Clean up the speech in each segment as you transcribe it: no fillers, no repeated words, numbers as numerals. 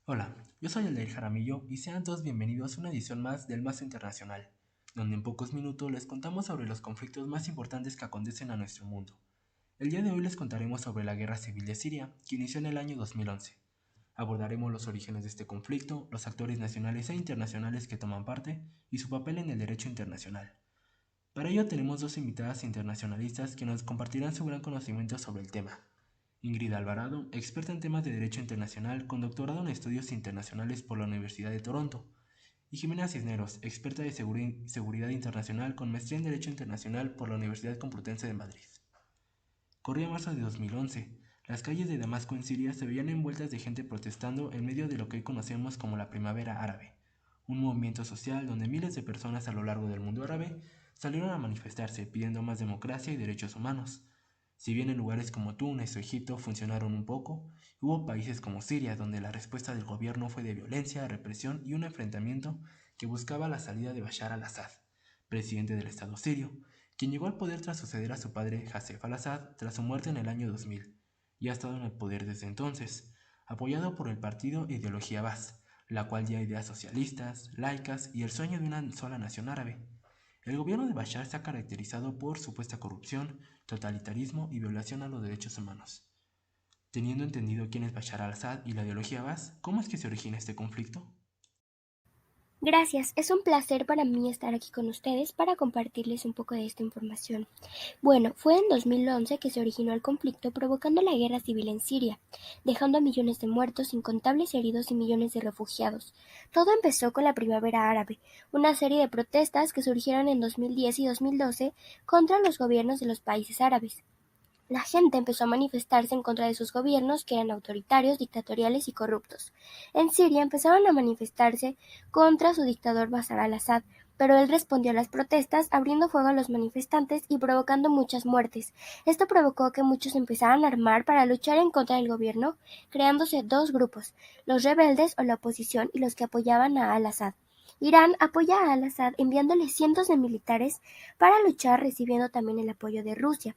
Hola, yo soy Aldair Jaramillo y sean todos bienvenidos a una edición más del Mazo Internacional, donde en pocos minutos les contamos sobre los conflictos más importantes que acontecen a nuestro mundo. El día de hoy les contaremos sobre la Guerra Civil de Siria, que inició en el año 2011. Abordaremos los orígenes de este conflicto, los actores nacionales e internacionales que toman parte y su papel en el derecho internacional. Para ello tenemos dos invitadas internacionalistas que nos compartirán su gran conocimiento sobre el tema. Ingrid Alvarado, experta en temas de Derecho Internacional con doctorado en Estudios Internacionales por la Universidad de Toronto, y Jimena Cisneros, experta de Seguridad Internacional con maestría en Derecho Internacional por la Universidad Complutense de Madrid. Corría marzo de 2011. Las calles de Damasco en Siria se veían envueltas de gente protestando en medio de lo que hoy conocemos como la Primavera Árabe, un movimiento social donde miles de personas a lo largo del mundo árabe salieron a manifestarse pidiendo más democracia y derechos humanos. Si bien en lugares como Túnez o Egipto funcionaron un poco, hubo países como Siria donde la respuesta del gobierno fue de violencia, represión y un enfrentamiento que buscaba la salida de Bashar al-Assad, presidente del Estado sirio, quien llegó al poder tras suceder a su padre Hasef al-Assad tras su muerte en el año 2000, y ha estado en el poder desde entonces, apoyado por el partido Ideología Baaz, la cual ya ideas socialistas, laicas y el sueño de una sola nación árabe. El gobierno de Bashar se ha caracterizado por supuesta corrupción, totalitarismo y violación a los derechos humanos. Teniendo entendido quién es Bashar al-Assad y la ideología Baaz, ¿cómo es que se origina este conflicto? Gracias, es un placer para mí estar aquí con ustedes para compartirles un poco de esta información. Bueno, fue en 2011 que se originó el conflicto provocando la guerra civil en Siria, dejando a millones de muertos, incontables heridos y millones de refugiados. Todo empezó con la Primavera Árabe, una serie de protestas que surgieron en 2010 y 2012 contra los gobiernos de los países árabes. La gente empezó a manifestarse en contra de sus gobiernos, que eran autoritarios, dictatoriales y corruptos. En Siria empezaron a manifestarse contra su dictador Bashar al-Assad, pero él respondió a las protestas abriendo fuego a los manifestantes y provocando muchas muertes. Esto provocó que muchos empezaran a armar para luchar en contra del gobierno, creándose dos grupos, los rebeldes o la oposición y los que apoyaban a al-Assad. Irán apoya a al-Assad enviándole cientos de militares para luchar, recibiendo también el apoyo de Rusia.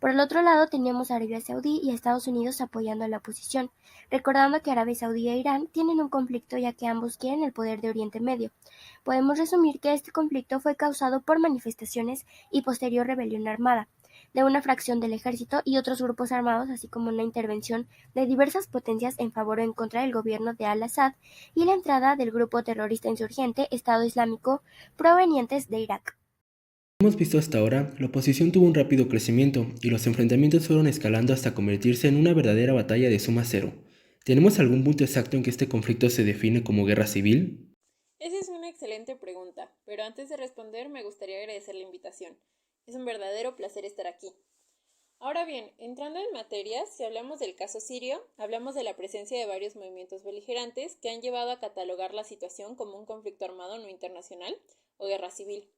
Por el otro lado teníamos a Arabia Saudí y a Estados Unidos apoyando a la oposición, recordando que Arabia Saudí e Irán tienen un conflicto ya que ambos quieren el poder de Oriente Medio. Podemos resumir que este conflicto fue causado por manifestaciones y posterior rebelión armada de una fracción del ejército y otros grupos armados, así como una intervención de diversas potencias en favor o en contra del gobierno de al-Assad y la entrada del grupo terrorista insurgente Estado Islámico provenientes de Irak. Como hemos visto hasta ahora, la oposición tuvo un rápido crecimiento y los enfrentamientos fueron escalando hasta convertirse en una verdadera batalla de suma cero. ¿Tenemos algún punto exacto en que este conflicto se define como guerra civil? Esa es una excelente pregunta, pero antes de responder me gustaría agradecer la invitación. Es un verdadero placer estar aquí. Ahora bien, entrando en materia, si hablamos del caso sirio, hablamos de la presencia de varios movimientos beligerantes que han llevado a catalogar la situación como un conflicto armado no internacional o guerra civil.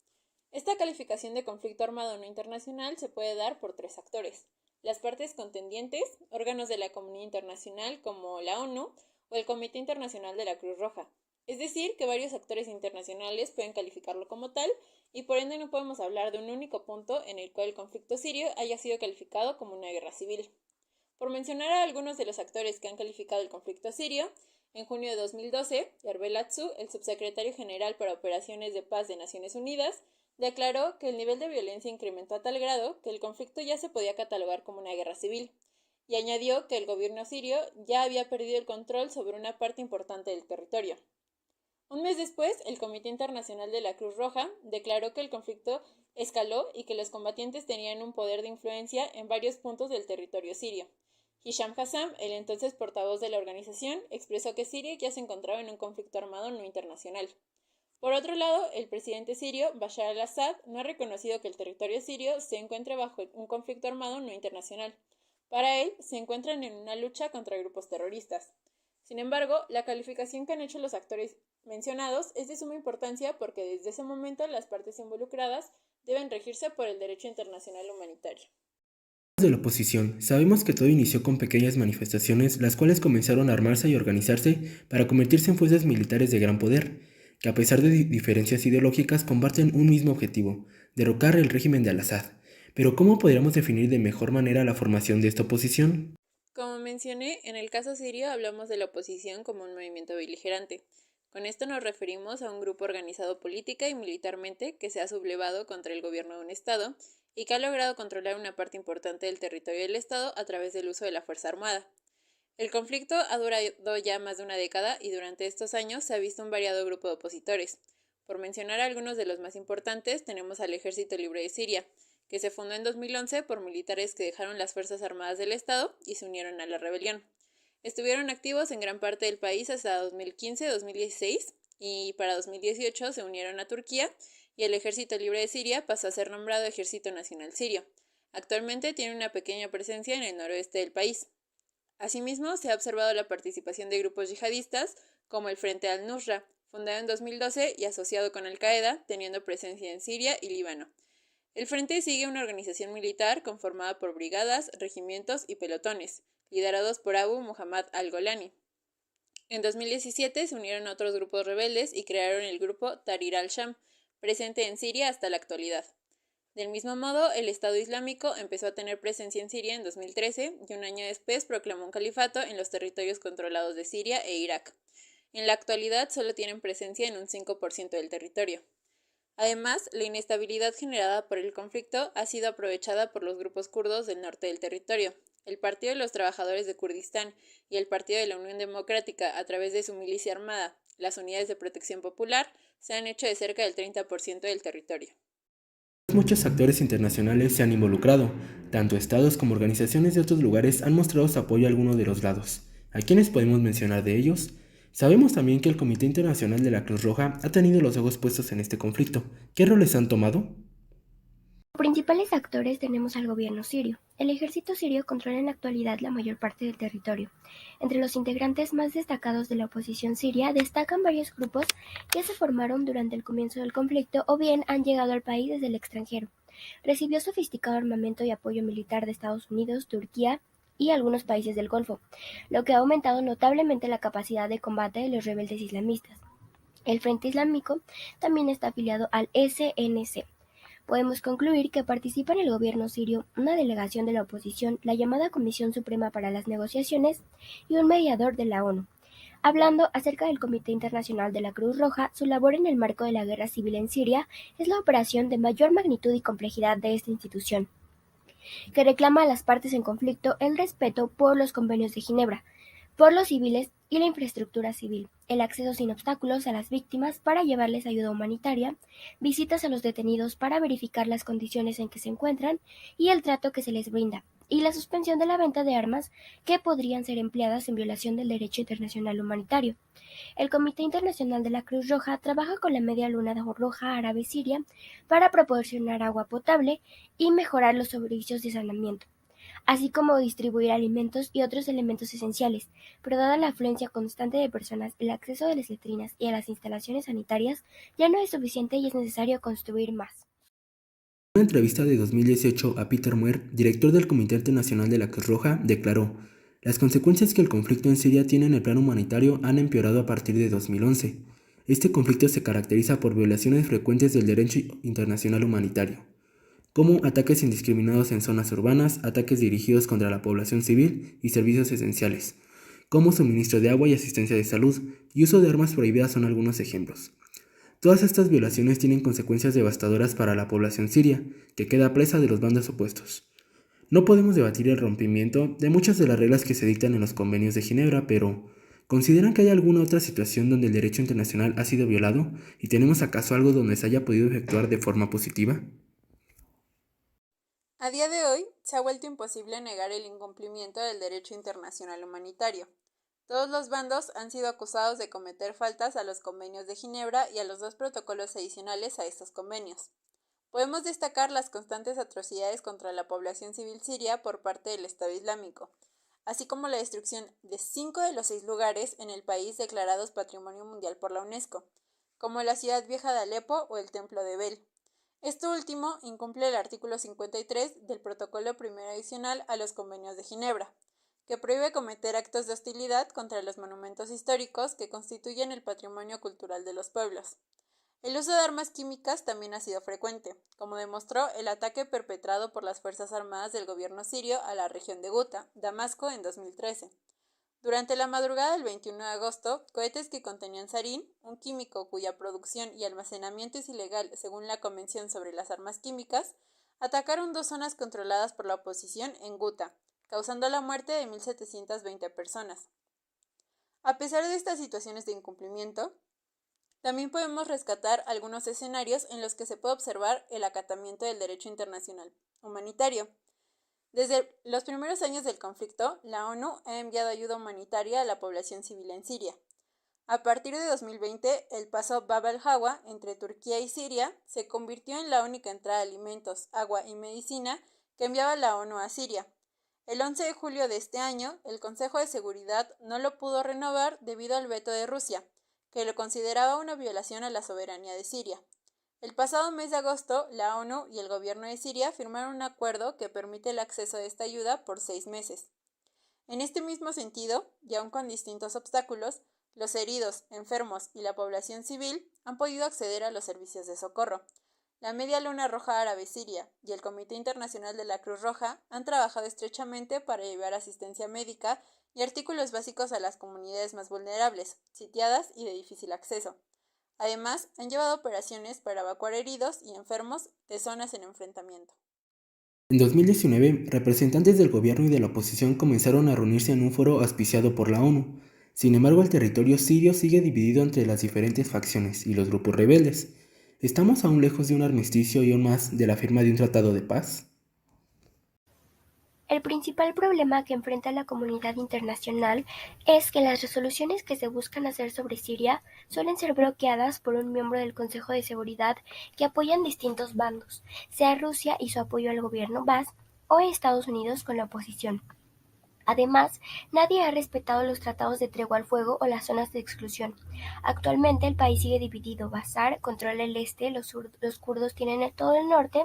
Esta calificación de conflicto armado no internacional se puede dar por tres actores: las partes contendientes, órganos de la comunidad internacional como la ONU o el Comité Internacional de la Cruz Roja. Es decir, que varios actores internacionales pueden calificarlo como tal y por ende no podemos hablar de un único punto en el cual el conflicto sirio haya sido calificado como una guerra civil. Por mencionar a algunos de los actores que han calificado el conflicto sirio, en junio de 2012, Erbil Atsu, el subsecretario general para Operaciones de Paz de Naciones Unidas, declaró que el nivel de violencia incrementó a tal grado que el conflicto ya se podía catalogar como una guerra civil, y añadió que el gobierno sirio ya había perdido el control sobre una parte importante del territorio. Un mes después, el Comité Internacional de la Cruz Roja declaró que el conflicto escaló y que los combatientes tenían un poder de influencia en varios puntos del territorio sirio. Hisham Hassam, el entonces portavoz de la organización, expresó que Siria ya se encontraba en un conflicto armado no internacional. Por otro lado, el presidente sirio, Bashar al-Assad, no ha reconocido que el territorio sirio se encuentre bajo un conflicto armado no internacional. Para él, se encuentran en una lucha contra grupos terroristas. Sin embargo, la calificación que han hecho los actores mencionados es de suma importancia porque desde ese momento las partes involucradas deben regirse por el derecho internacional humanitario. De la oposición, sabemos que todo inició con pequeñas manifestaciones, las cuales comenzaron a armarse y organizarse para convertirse en fuerzas militares de gran poder, que a pesar de diferencias ideológicas comparten un mismo objetivo: derrocar el régimen de Al-Assad. Pero ¿cómo podríamos definir de mejor manera la formación de esta oposición? Como mencioné, en el caso sirio hablamos de la oposición como un movimiento beligerante. Con esto nos referimos a un grupo organizado política y militarmente que se ha sublevado contra el gobierno de un Estado y que ha logrado controlar una parte importante del territorio del Estado a través del uso de la Fuerza Armada. El conflicto ha durado ya más de una década y durante estos años se ha visto un variado grupo de opositores. Por mencionar algunos de los más importantes, tenemos al Ejército Libre de Siria, que se fundó en 2011 por militares que dejaron las Fuerzas Armadas del Estado y se unieron a la rebelión. Estuvieron activos en gran parte del país hasta 2015-2016 y para 2018 se unieron a Turquía y el Ejército Libre de Siria pasó a ser nombrado Ejército Nacional Sirio. Actualmente tiene una pequeña presencia en el noroeste del país. Asimismo, se ha observado la participación de grupos yihadistas como el Frente al-Nusra, fundado en 2012 y asociado con Al-Qaeda, teniendo presencia en Siria y Líbano. El Frente sigue una organización militar conformada por brigadas, regimientos y pelotones, liderados por Abu Muhammad al-Golani. En 2017 se unieron a otros grupos rebeldes y crearon el grupo Tahrir al-Sham, presente en Siria hasta la actualidad. Del mismo modo, el Estado Islámico empezó a tener presencia en Siria en 2013 y un año después proclamó un califato en los territorios controlados de Siria e Irak. En la actualidad solo tienen presencia en un 5% del territorio. Además, la inestabilidad generada por el conflicto ha sido aprovechada por los grupos kurdos del norte del territorio. El Partido de los Trabajadores de Kurdistán y el Partido de la Unión Democrática, a través de su milicia armada, las Unidades de Protección Popular, se han hecho de cerca del 30% del territorio. Muchos actores internacionales se han involucrado, tanto estados como organizaciones de otros lugares han mostrado su apoyo a alguno de los lados. ¿A quiénes podemos mencionar de ellos? Sabemos también que el Comité Internacional de la Cruz Roja ha tenido los ojos puestos en este conflicto. ¿Qué roles han tomado? Como principales actores tenemos al gobierno sirio. El ejército sirio controla en la actualidad la mayor parte del territorio. Entre los integrantes más destacados de la oposición siria destacan varios grupos que se formaron durante el comienzo del conflicto o bien han llegado al país desde el extranjero. Recibió sofisticado armamento y apoyo militar de Estados Unidos, Turquía y algunos países del Golfo, lo que ha aumentado notablemente la capacidad de combate de los rebeldes islamistas. El Frente Islámico también está afiliado al SNC. Podemos concluir que participa en el gobierno sirio una delegación de la oposición, la llamada Comisión Suprema para las Negociaciones, y un mediador de la ONU. Hablando acerca del Comité Internacional de la Cruz Roja, su labor en el marco de la guerra civil en Siria es la operación de mayor magnitud y complejidad de esta institución, que reclama a las partes en conflicto el respeto por los convenios de Ginebra, por los civiles y la infraestructura civil, el acceso sin obstáculos a las víctimas para llevarles ayuda humanitaria, visitas a los detenidos para verificar las condiciones en que se encuentran y el trato que se les brinda, y la suspensión de la venta de armas que podrían ser empleadas en violación del derecho internacional humanitario. El Comité Internacional de la Cruz Roja trabaja con la Media Luna Roja Árabe Siria para proporcionar agua potable y mejorar los servicios de saneamiento, así como distribuir alimentos y otros elementos esenciales, pero dada la afluencia constante de personas, el acceso a las letrinas y a las instalaciones sanitarias ya no es suficiente y es necesario construir más. En una entrevista de 2018 a Peter Muir, director del Comité Internacional de la Cruz Roja, declaró: "Las consecuencias que el conflicto en Siria tiene en el plano humanitario han empeorado a partir de 2011. Este conflicto se caracteriza por violaciones frecuentes del derecho internacional humanitario, como ataques indiscriminados en zonas urbanas, ataques dirigidos contra la población civil y servicios esenciales, como suministro de agua y asistencia de salud, y uso de armas prohibidas son algunos ejemplos. Todas estas violaciones tienen consecuencias devastadoras para la población siria, que queda presa de los bandos opuestos. No podemos debatir el rompimiento de muchas de las reglas que se dictan en los convenios de Ginebra, pero ¿consideran que hay alguna otra situación donde el derecho internacional ha sido violado y tenemos acaso algo donde se haya podido efectuar de forma positiva?" A día de hoy, se ha vuelto imposible negar el incumplimiento del derecho internacional humanitario. Todos los bandos han sido acusados de cometer faltas a los convenios de Ginebra y a los dos protocolos adicionales a estos convenios. Podemos destacar las constantes atrocidades contra la población civil siria por parte del Estado Islámico, así como la destrucción de 5 de los 6 lugares en el país declarados Patrimonio Mundial por la UNESCO, como la ciudad vieja de Alepo o el Templo de Bel. Esto último incumple el artículo 53 del Protocolo Primero Adicional a los Convenios de Ginebra, que prohíbe cometer actos de hostilidad contra los monumentos históricos que constituyen el patrimonio cultural de los pueblos. El uso de armas químicas también ha sido frecuente, como demostró el ataque perpetrado por las Fuerzas Armadas del gobierno sirio a la región de Guta, Damasco, en 2013. Durante la madrugada del 21 de agosto, cohetes que contenían sarín, un químico cuya producción y almacenamiento es ilegal según la Convención sobre las Armas Químicas, atacaron dos zonas controladas por la oposición en Guta, causando la muerte de 1.720 personas. A pesar de estas situaciones de incumplimiento, también podemos rescatar algunos escenarios en los que se puede observar el acatamiento del derecho internacional humanitario. Desde los primeros años del conflicto, la ONU ha enviado ayuda humanitaria a la población civil en Siria. A partir de 2020, el paso Bab al-Hawa entre Turquía y Siria se convirtió en la única entrada de alimentos, agua y medicina que enviaba la ONU a Siria. El 11 de julio de este año, el Consejo de Seguridad no lo pudo renovar debido al veto de Rusia, que lo consideraba una violación a la soberanía de Siria. El pasado mes de agosto, la ONU y el gobierno de Siria firmaron un acuerdo que permite el acceso a esta ayuda por 6 meses. En este mismo sentido, y aun con distintos obstáculos, los heridos, enfermos y la población civil han podido acceder a los servicios de socorro. La Media Luna Roja Árabe Siria y el Comité Internacional de la Cruz Roja han trabajado estrechamente para llevar asistencia médica y artículos básicos a las comunidades más vulnerables, sitiadas y de difícil acceso. Además, han llevado operaciones para evacuar heridos y enfermos de zonas en enfrentamiento. En 2019, representantes del gobierno y de la oposición comenzaron a reunirse en un foro auspiciado por la ONU. Sin embargo, el territorio sirio sigue dividido entre las diferentes facciones y los grupos rebeldes. ¿Estamos aún lejos de un armisticio y aún más de la firma de un tratado de paz? El principal problema que enfrenta la comunidad internacional es que las resoluciones que se buscan hacer sobre Siria suelen ser bloqueadas por un miembro del Consejo de Seguridad que apoyan distintos bandos, sea Rusia y su apoyo al gobierno Baas o Estados Unidos con la oposición. Además, nadie ha respetado los tratados de tregua al fuego o las zonas de exclusión. Actualmente el país sigue dividido. Bazar controla el este, los kurdos tienen todo el norte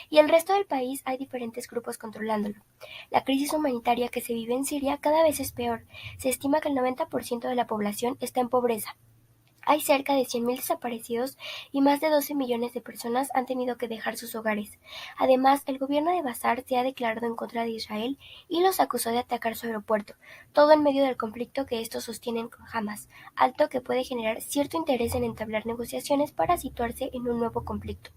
y el resto del país hay diferentes grupos controlándolo. La crisis humanitaria que se vive en Siria cada vez es peor. Se estima que el 90% de la población está en pobreza. Hay cerca de 100.000 desaparecidos y más de 12 millones de personas han tenido que dejar sus hogares. Además, el gobierno de Bashar se ha declarado en contra de Israel y los acusó de atacar su aeropuerto, todo en medio del conflicto que estos sostienen con Hamas, alto que puede generar cierto interés en entablar negociaciones para situarse en un nuevo conflicto.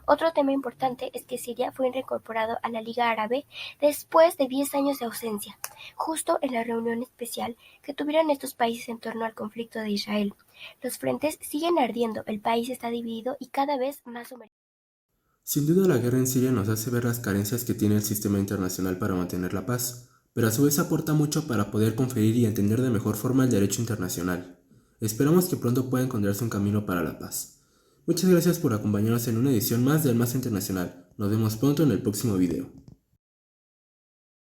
Otro tema importante es que Siria fue reincorporado a la Liga Árabe después de 10 años de ausencia, justo en la reunión especial que tuvieron estos países en torno al conflicto de Israel. Los frentes siguen ardiendo, el país está dividido y cada vez más sumergido. Sin duda la guerra en Siria nos hace ver las carencias que tiene el sistema internacional para mantener la paz, pero a su vez aporta mucho para poder conferir y entender de mejor forma el derecho internacional. Esperamos que pronto pueda encontrarse un camino para la paz. Muchas gracias por acompañarnos en una edición más del Más Internacional. Nos vemos pronto en el próximo video.